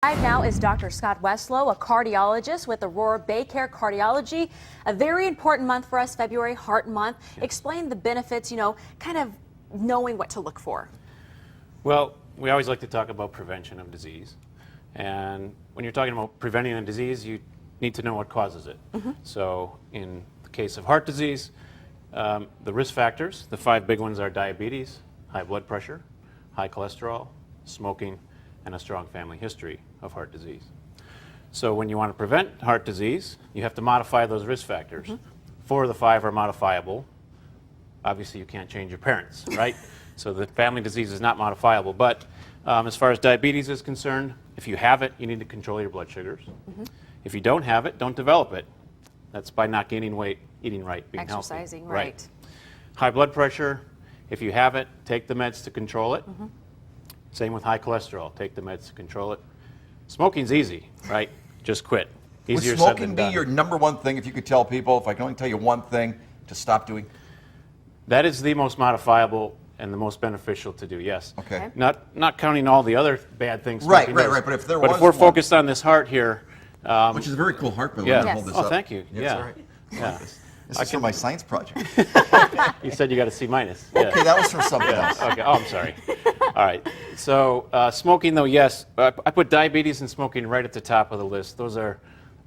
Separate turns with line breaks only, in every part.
Live now is Dr. Scott Westlow, a cardiologist with Aurora Bay Care Cardiology. A very important month for us, February, Heart Month. Explain the benefits, kind of knowing what to look for.
Well, we always like to talk about prevention of disease. And when you're talking about preventing a disease, you need to know what causes it. So in the case of heart disease, the risk factors, the 5 big ones are diabetes, high blood pressure, high cholesterol, smoking, and a strong family history of heart disease. So when you want to prevent heart disease, you have to modify those risk factors. 4 of the 5 are modifiable. Obviously, you can't change your parents, right? So the family disease is not modifiable. But as far as diabetes is concerned, if you have it, you need to control your blood sugars. If you don't have it, don't develop it. That's by not gaining weight, eating right, being healthy.
Exercising, right.
High blood pressure, if you have it, take the meds to control it. Same with high cholesterol. Take the meds to control it. Smoking's easy, right? Just quit. Easier
Would
said
smoking
than
be
done.
your _1 thing if you could tell people, if I can only tell you one thing to stop doing?
That is the most modifiable and the most beneficial to do, yes.
Okay.
Not counting all the other bad things.
Right,
smoking
right,
does.
right. But if there
But
was
if we're
one-
focused on this heart here.
Which is a very cool heart, by the way.
Yeah.
I'm gonna
Yes.
hold this
Oh,
up.
thank you.
Yeah,
Yeah.
It's all right.
Yeah.
This is for my science project.
You said you got a C-.
Okay, that was for something else.
Okay. Oh, I'm sorry. All right. So smoking, though, yes. I put diabetes and smoking right at the top of the list. Those are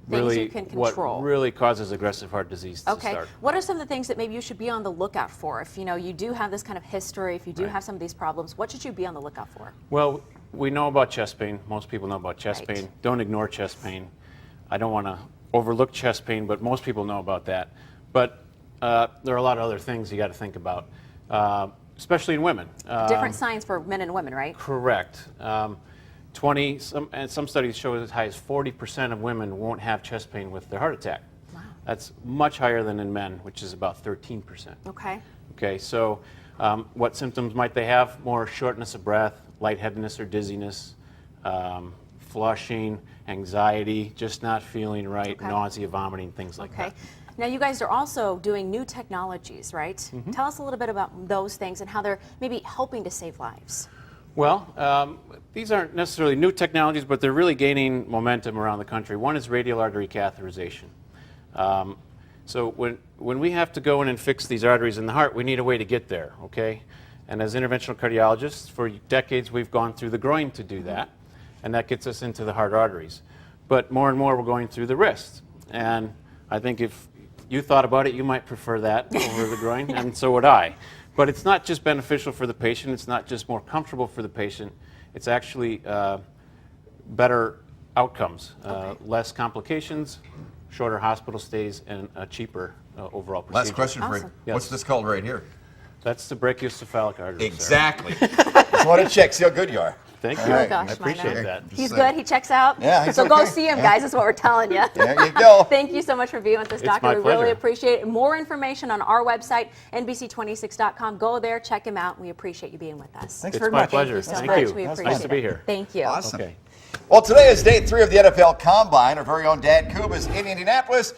really
you can
what
control.
really causes aggressive heart disease to
Okay.
start.
What are some of the things that maybe you should be on the lookout for? If you do have this kind of history, if you do have some of these problems, what should you be on the lookout for?
Well, we know about chest pain. Most people know about chest
Right.
pain. Don't ignore chest pain. I don't want to overlook chest pain, but most people know about that. But there are a lot of other things you got to think about, especially in women.
Different signs for men and women, right?
Correct. Some studies show as high as 40% of women won't have chest pain with their heart attack.
Wow.
That's much higher than in men, which is about 13%.
Okay.
Okay, so what symptoms might they have? More shortness of breath, lightheadedness or dizziness, flushing, anxiety, just not feeling right,
Okay.
nausea, vomiting, things like
Okay.
that.
Now, you guys are also doing new technologies, right? Tell us a little bit about those things and how they're maybe helping to save lives.
Well, these aren't necessarily new technologies, but they're really gaining momentum around the country. One is radial artery catheterization. So when we have to go in and fix these arteries in the heart, we need a way to get there, okay? And as interventional cardiologists, for decades we've gone through the groin to do that, and that gets us into the heart arteries. But more and more we're going through the wrist. And I think if you thought about it, you might prefer that over the groin, and so would I. But it's not just beneficial for the patient, it's not just more comfortable for the patient, it's actually better outcomes, less complications, shorter hospital stays, and a cheaper overall procedure.
Last question for you.
Awesome.
Yes.
What's this called right here?
That's the brachiocephalic artery. sir.
Exactly. Just want to check, see how good you are.
Thank you.
All right.
gosh,
I appreciate
Miner.
that.
He's good. He checks out.
Yeah, he's
so go
okay.
see him,
Yeah.
guys. That's what we're telling you.
There you go.
Thank you so much for being with us,
It's
Doctor.
my
We really
pleasure.
appreciate it. More information on our website, NBC26.com. Go there, check him out. We appreciate you being with us.
Thanks
It's
very
my
much.
pleasure.
Thank you so
Thank
much.
you.
We
That's
appreciate
nice to be here.
Thank you.
Awesome.
Okay.
Well, today is day 3 of the NFL Combine. Our very own Dan Kubas in Indianapolis.